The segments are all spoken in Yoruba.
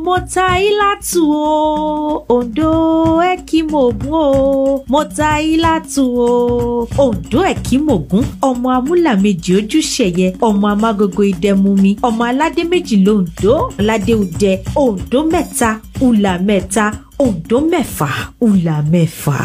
Motailatu o, Ondo Ekimogun o, Motailatu o, Ondo Ekimogun, ọmọ amúlà méjì ojúṣẹ̀yẹ, ọmọ amágogo idẹmumi, ọmọ aládé méjì l'Ondo, aládé udẹ, Ondo mẹ́ta, ula mẹ́ta, Ondo mẹ́fà, ula mẹ́fà.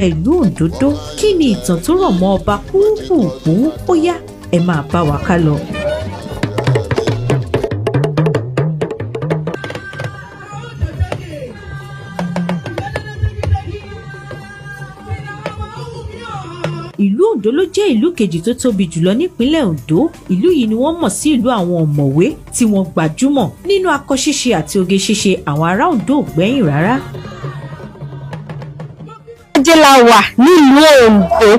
Ìlú Òǹdòdó, kí ni ìtàn tó rọ̀ mọ́ ọba púpùpù? Ó yá, ẹ máa bá wa ká lọ. Ìlú Ondo ló jẹ́ ìlú kejì tó tóbi jùlọ nípínlẹ̀ Ondo. Ìlú yìí ni wọ́n mọ̀ sí ìlú àwọn ọ̀mọ̀wé tí wọ́n gbajúmọ̀ nínú akọ ṣíṣe àti oge ṣíṣe. Àwọn ará Ondo ò gbẹ́yìn rárá. La wà nílùú Ondo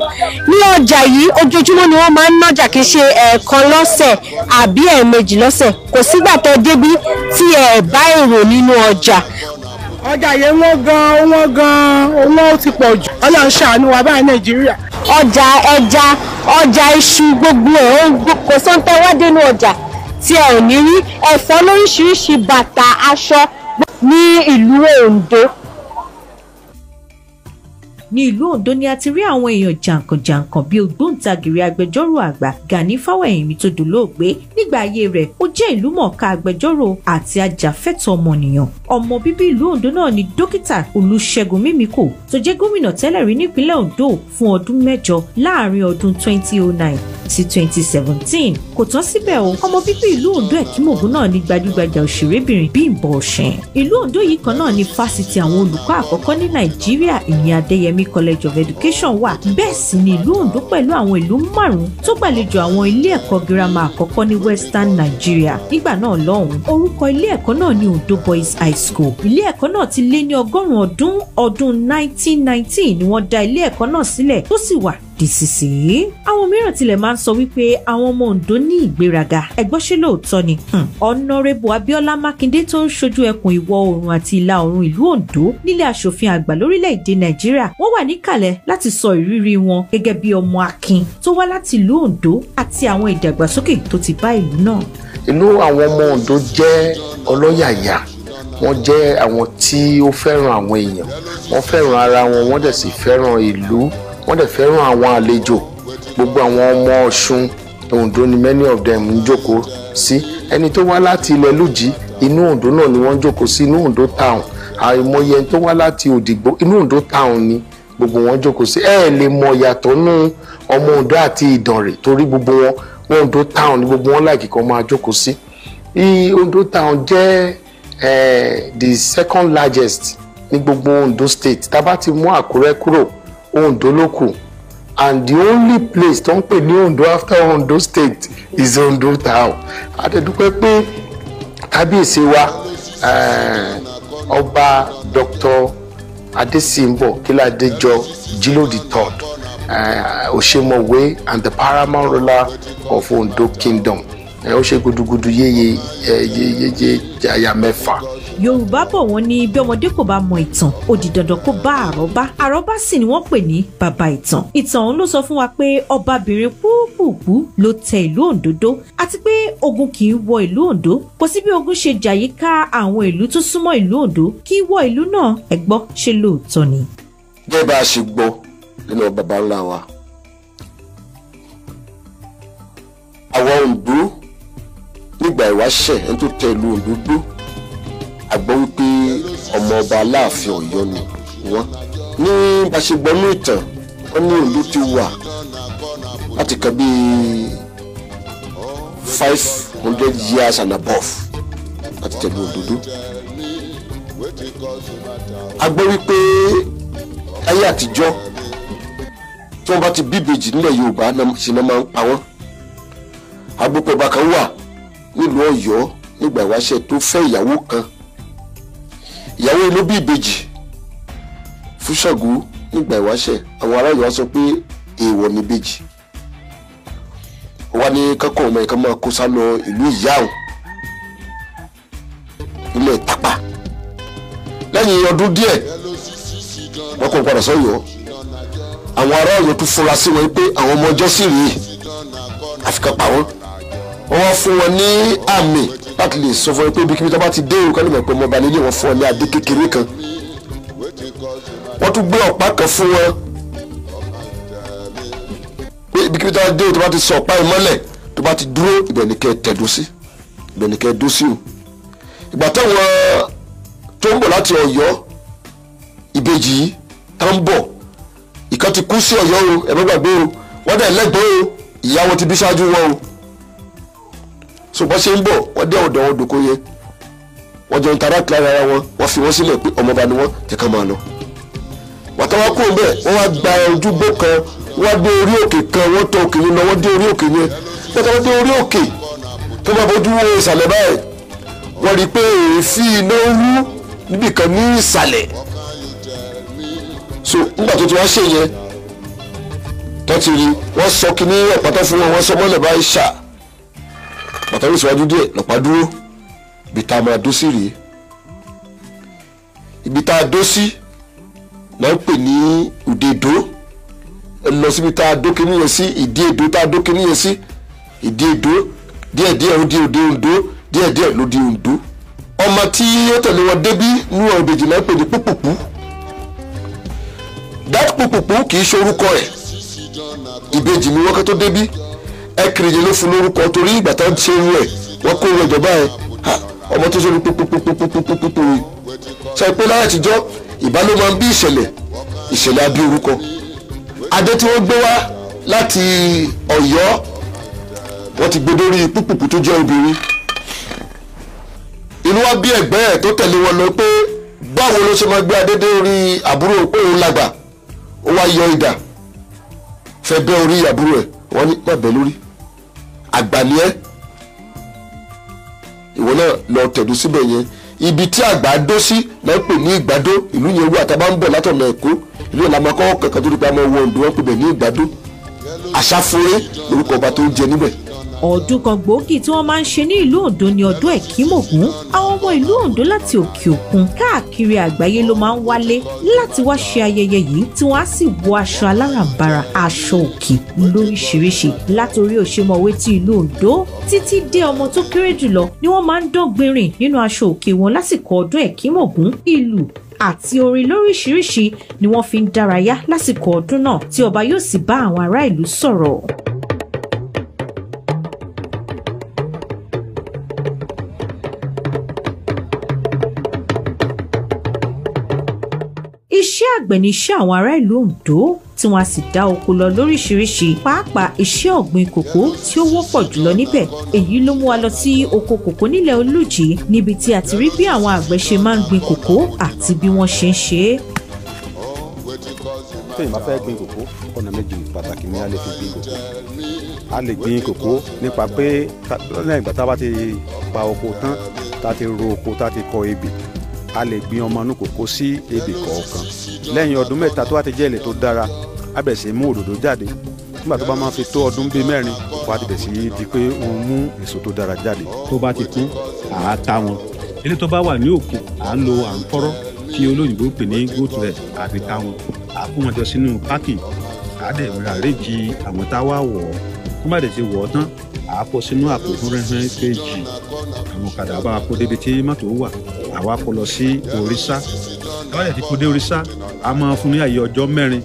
ní ọjà yìí ojoojúmọ́ ni wọ́n máa ń nájà kì í ṣe ẹ̀ẹ̀kan lọ́sẹ̀ àbí ẹ̀ẹ̀mejì lọ́sẹ̀. Kò sígbà tó débí tí ẹ bá èrò nínú ọjà. Ọjà yẹn wọ́n gan owó ti pọ̀ jù. Ọlọ́run ṣàánú wa báyìí Nàìjíríà. Ọjà ẹja, ọjà iṣu, gbogbo ẹ̀ kò sọ́ńtẹ́ wá dénú ọjà tí ẹ ò ní rí ẹ̀fọ́ lóríṣiríṣi, bàtà, aṣọ ní ìlú Ondo. Ní ìlú Ondo ni a ti rí àwọn èèyàn jàǹkànjàǹkàn bíi ògbóǹtagìrì agbẹjọ́rò àgbà Gani Fáwẹ̀hìnmí tó dolóògbé. Nígbà ayé rẹ̀, ó jẹ́ ìlú mọ̀ọ́ká agbẹjọ́rò àti ajàfẹ́tọ̀ọ́ ọmọnìyàn. Ọmọ bíbí ìlú Ondo náà ni dókítà Olúṣẹ́gun Mímíkò tó jẹ́ gómìnà tẹ́lẹ̀ rí nípínlẹ̀ Ondo fún ọdún 8 láàrin ọdún 2009 sí 2017. Kò tán síbẹ̀ o, ọmọ bíbí ìlú Ondo Ekimogun náà ni gbajúgbajà òṣèrébìnrin Bímbọ́ Ọ̀ṣìn. Ìlú Ondo yìí kan náà ni fásitì àwọn olùkọ́ àkọ́kọ́ ní Nàìjíríà, ìyẹn Adéyẹmí College of Education wà. Bẹ́ẹ̀ sì ni ìlú Ondo pẹ̀lú àwọn ìlú 5 tó gbàlejò àwọn ilé ẹ̀kọ́ girama àkọ́kọ́ ní Western Nigeria. Nígbà náà lọ́hùn, orúkọ ilé ẹ̀kọ́ náà ni Ondo Boys High School. Ilé ẹ̀kọ́ náà ti lé ní 100 ọdún 1919 ni wọ́n dá ilé ẹ̀kọ́ náà sílẹ̀ tó sì wà dìsìsì. Àwọn mìíràn tilẹ̀ máa ń sọ wípé àwọn ọmọ Ondo ní ìgbéraga. Ẹ gbọ́ ṣé lóòótọ́ ni? Honorable Abíọ́lá Mákindé tó ń ṣojú ẹkùn ìwọ̀ oòrùn àti ìlà oòrùn ìlú Ondo nílé aṣòfin àgbà lórílẹ̀‐èdè Nàìjíríà, wọ́n wà níkàlẹ̀ láti sọ ìrírí wọn gẹ́gẹ́ bí ọmọ akin tó wá láti ìlú Ondo àti àwọn ìdàgbàsókè tó ti bá ìlú náà. Ìlú àwọn ọmọ Ondo jẹ́ ọlọ́yàyà. Wọ́n jẹ́ àwọn tí ó fẹ́ràn àwọn èèyàn. Wọ́n fẹ́ràn ara wọn, wọ́n dẹ̀ sì fẹ́ràn ìlú. Wọ́n dẹ̀ fẹ́ràn àwọn àlejò. Gbogbo àwọn ọmọ Ọ̀ṣun Ondo ni many of them ń jókòó sí. Ẹni tó wá láti ilẹ̀ Lújì, inú Ondo náà ni wọ́n jókòó sí, inú Ondo town. Àìmọye tó wá láti Òdìgbò, inú Ondo town ni gbogbo wọn jókòó sí. Ẹ lè mọ ìyàtọ̀ nú ọmọ Ondo àti Ìdànrè torí gbogbo wọn Ondo town ni gbogbo wọn láìkí kan máa jókòó sí. Ondo town jẹ́ the second largest ní gbogbo Ondo state. Tá bá ti mú Àkúrẹ́ kúrò, Ondo ló kù, and the only place tó ń pè ní Ondo after Ondo state is Ondo town. A ti dúpẹ́ pé kábíyèsí wa ọba Dr. Adesimbo Kíládéjọ Jílódì III Òṣèmọ̀wé and the paramount ruler of Ondo kingdom. Ó ṣe gudugudu yéye àyà mẹ́fà. Yorùbá bọ̀ wọ́n ní bí ọmọdé kò bá mọ ìtàn, ó di dandan kó bá àrọ́bá. Àrọ́bá sì ni wọ́n pè ní bàbá ìtàn. Ìtàn ọ̀hún ló sọ fún wa pé ọbabìnrin púpùpù ló tẹ ìlú Ondo àti pé ogun kì í wọ ìlú Ondo. Kò sí bí ogun ṣe jà yíká àwọn ìlú tó súnmọ́ ìlú Ondo kì í wọ ìlú náà. Ẹ gbọ́ ṣé lóòótọ́ ni? Gẹ́gẹ́ bá a ṣe gbọ́ nínú baba ńlá wa, àwọn Ondo nígbà ìwáṣẹ̀ ẹni tó tẹ ìlú Ondo dó, a gbọ́ wípé ọmọ ọba Aláàfin Ọ̀yọ́ ni wọ́n. Ní bá ṣe gbọ́ ní ìtàn, wọ́n ní Ondo ti wà láti kan bí 500 years and above láti tẹ̀lé Ondo. A gbọ́ wípé ayé àtijọ́ tí wọ́n bá ti bí ìbejì nílẹ̀ Yorùbá ṣe náà máa ń pa wọ́n. Agbópọ̀ ọba kan wà nílùú Ọ̀yọ́ nígbà ìwáṣẹ̀ tó fẹ́ ìyàwó kan. Ìyàwó ló bí ìbejì fún Ṣàngó nígbà ìwáṣẹ̀. Àwọn ará Yorùbá sọ pé èèwọ̀ ni ìbejì. wá ní kẹ́kọ̀ọ́ ọmọ ìkan máa kó sá lọ ìlú ìyá òun ilé Ìtàpá. Lẹ́yìn ọdún díẹ̀ wọ́n kò padà sọ́yọ́. Àwọn ará Ọ̀yọ́ tún fura sí wọn pé àwọn ọmọ ọjọ́ sì rèé àfikà pa wọ́n. Wọ́n wá fún wọn ní àmì láti lè sọ fún wọn pé ibikíbi tó bá ti dé òrùka lè mọ̀ pé ọmọ ọba nílé wọn fún wọn ní adé kékeré kan. Wọ́n tún gbé ọ̀pá kan fún wọn pé ibikíbi tó bá dé tó bá ti sọ ọ̀pá ìmọ́lẹ̀ tó bá ti dúró ibẹ̀ ni kẹ́ tẹ̀dó sí, ibẹ̀ ni kẹ́ dó sí o. Ìgbà táwọn tó ń bọ̀ láti Ọ̀yọ́ ìbejì yìí tá ń bọ̀ ìkan ti kú sí Ọ̀yọ́ o, ẹ má gbàgbé o, wọ́n dẹ̀ lẹ́gbẹ̀ẹ́ o, ìyá wọn ti bí ṣáájú wọn o. Ṣùgbọ́n ṣe ń bọ̀ wọ́n dé ọ̀dọ̀ wọn dòkó yẹ wọ́n jọ ń tara kílára ara wọn, wọ́n fi wọ́n sílẹ̀ pé ọmọọba ni wọ́n ti ká máa lọ. Bàtà wọn kú bẹ́ẹ̀ wọ́n wá gba ojúbọ kan, wọ́n dé orí òkè kan, wọ́n tọ òkè yẹn lọ, wọ́n dé orí òkè yẹn. Bàtà wọn dé orí òkè tó bá bójú wo ìsàlẹ̀ báyìí wọ́n rí i pé èéfín iná wú níbì kan ní ìsàlẹ̀. So nígbà tó ti wá ṣe yẹn tó ti rí wọ́n sọ kíní ọ̀pátá fún wọn, wọ́n sọ mọ́lẹ̀ báyìí ṣá. Bàtà wọn síwájú díẹ̀ lọ́pàá dúró ibi tá a máa dó sí rèé. Ibi tá a dó sí náà ń pè ní òde èdó. Ẹ lọ síbi tá a dó kíní yẹn sí, ìdí èdó tá a dó kíní yẹn sí, ìdí èdó díẹ̀díẹ̀ ó di òde Oǹdó, díẹ̀díẹ̀ ló di Oǹdó. Ọmọ tí ó tẹ̀lé wọn débí nú ọ̀bẹ̀jì náà ń pè ní púpùpù. That púpùpù kì í ṣe orúkọ ẹ̀, ìbejì ni wọ́n kẹ́ tó débí. Ẹ̀kìrìjì ló fún lórúkọ torí ìgbà tá ń ṣe irú ẹ̀ wọ́n kó irú ìjọba ẹ̀ ọmọ tó ṣe ní púpúpúpúpúpúpú rí. Ṣe pé láyé àtijọ́ ìbálò máa ń bí ìṣẹ̀lẹ̀ abí orúkọ. Adé tí wọ́n gbé wá láti Ọ̀yọ́ wọ́n ti gbé dórí púpùpù tó jẹ́ obìnrin. Inú wa bí ẹ̀gbẹ́ ẹ̀ tó tẹ̀lé wọn lọ pé báwo ló ṣe máa gbé adé dé orí àbúrò pé òun lágbà, ó wá yọ idà fẹ́ bẹ́ orí àbúrò ẹ̀, wọ́n ní má bẹ́ lórí, àgbà ni ẹ́, ìwọ náà lọ tẹ̀dó síbẹ̀ yẹn. Ibi tí àgbà dó sí náà pè ní Ìgbàdó. Ìlú yẹn wú àtàbá ń bọ̀ látọ̀nà Èkó, ìlú yẹn la máa kọ́ kẹ̀kẹ́ tó rí pé a máa wọ Oǹdó, wọ́n pè bẹ̀ ní Ìgbàdó. Àṣàfuré lórúkọ ọba tó ń jẹ níbẹ̀. Ọdún kan gbòógì tí wọ́n máa ń ṣe ní ìlú Oǹdó ni ọdún Ẹ̀kímògún. Àwọn ọmọ ìlú Oǹdó láti òkè òkun káàkiri àgbáyé ló máa ń wálé láti wá ṣe ayẹyẹ yìí, tí wọ́n á sì wọ aṣọ aláràǹbarà, aṣọ òkè lóríṣiríṣi. Látòrí òṣèmọ̀wé ti ìlú Oǹdó títí dé ọmọ tó kéré jùlọ ni wọ́n máa ń dán gbinrin nínú aṣọ òkè wọn lásìkò ọdún Ẹ̀kímògún. Ìlú àti orin lóríṣiríṣi ni wọ́n fi ń dárayá lásìkò ọdún náà, tí ọba yóò sì bá àwọn ará ìlú sọ̀rọ̀. Iṣẹ́ àgbẹ̀ ni iṣẹ́ àwọn ará ìlú Oǹdó, tí wọ́n á sì dá oko lọ lóríṣiríṣi, pàápàá iṣẹ́ ọ̀gbìn kòkó tí ó wọ́pọ̀ jùlọ níbẹ̀. Èyí ló mú wa lọ sí oko kòkó nílẹ̀ Olújì, níbi tí a ti rí bí àwọn àgbẹ̀ ṣe máa ń gbin kòkó àti bí wọ́n ṣe ń ṣe é. Téèyàn bá fẹ́ gbin kòkó, ọ̀nà méjì pàtàkì ni a lè fi gbin kòkó. A lè gbin kòkó nípa pé lẹ́yìn ìgbà tá a bá ti pa oko tán, tá a ti ro oko, tá a ti kọ ebè, a lè gbin ọmọ inú kòkó sí ebè kọ̀ọ̀kan. Lẹ́yìn ọdún mẹ́ta tó wá ti jẹ́ ilẹ̀ tó dára, á bẹ̀rẹ̀ sí mú òdòdó jáde. Nígbà tó bá máa fi tó ọdún bíi mẹ́rin, kòkó á ti bẹ̀rẹ̀ sí di pé òun mú èso tó dára jáde. Tó bá ti kún, à á ta wọn. Ilé tó bá wà ní òkè, à ń lo àǹkọ́rọ́ tí olóyìnbó pè ní góòtù rẹ̀ àfi ta wọn. À á kó wọn jọ sínú pákì, à á dẹ̀ ràrèjì àwọn táwa wọ̀ ọ́. Tó bá dẹ̀ ti wọ̀ ọ́ tán, à á kó sínú àpò fún rẹ́rẹ́ kéjì. Àwọn ọ̀kadà bá kó débi tí mọ́tò wà, àwa kó lọ sí Òrìṣà. Táwa ti kó dé Òrìṣà, a máa fún ní àyè ọjọ́ mẹ́rin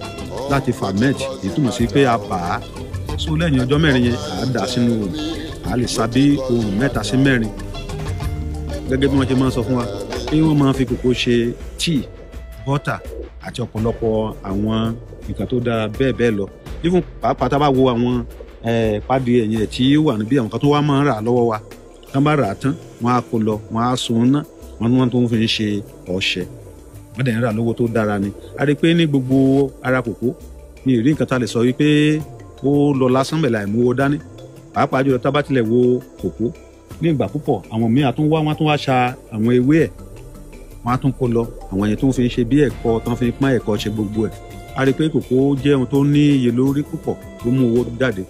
láti ferment, èyí túmọ̀ sí pé a bà á. So lẹ́yìn ọjọ́ mẹ́rin yẹn, à á dà sínú oòrùn, à á lè sa bí oòrùn 3 sí 4. Gẹ́gẹ́ bí wọ́n ṣe máa ń sọ fún wa pé wọ́n máa ń fi kòkó ṣe tíì, bọ́tà àti ọ̀pọ̀lọpọ̀ àwọn nǹkan tó dára bẹ́ẹ̀ bẹ́ẹ̀ lọ. Even pàápàá tá a bá wo àwọn pàdé ẹ̀yìn ẹ̀ tí ó wà níbí, àwọn kan tó wá máa ń rà lọ́wọ́ wa, tá a bá rà á tán, wọ́n á kó lọ, wọ́n á sun ná, wọ́n tó ń fi ṣe ọṣẹ. Wọ́n dẹ̀ ń rà lówó tó dára ni. A rí i pé ní gbogbo ara kòkó ní ìrí nǹkan tá a lè sọ wípé ó lọ lásán bẹ̀ láì mú owó dání. Pàápàá jùlọ tá a bá tilẹ̀ wo kòkó ní ìgbà púpọ̀, àwọn míì wọ́n tún wá ṣa àwọn ewé ẹ̀, wọ́n á tún kó lọ, àwọn yẹn tó ń fi ṣe bí ẹ̀kọ́, tó ń fi pọ́n ẹ̀kọ́ ṣe gbogbo ẹ̀. A rí i pé kòkó jẹ́ ohun tó ní iye lórí púpọ̀ tó mú owó jáde.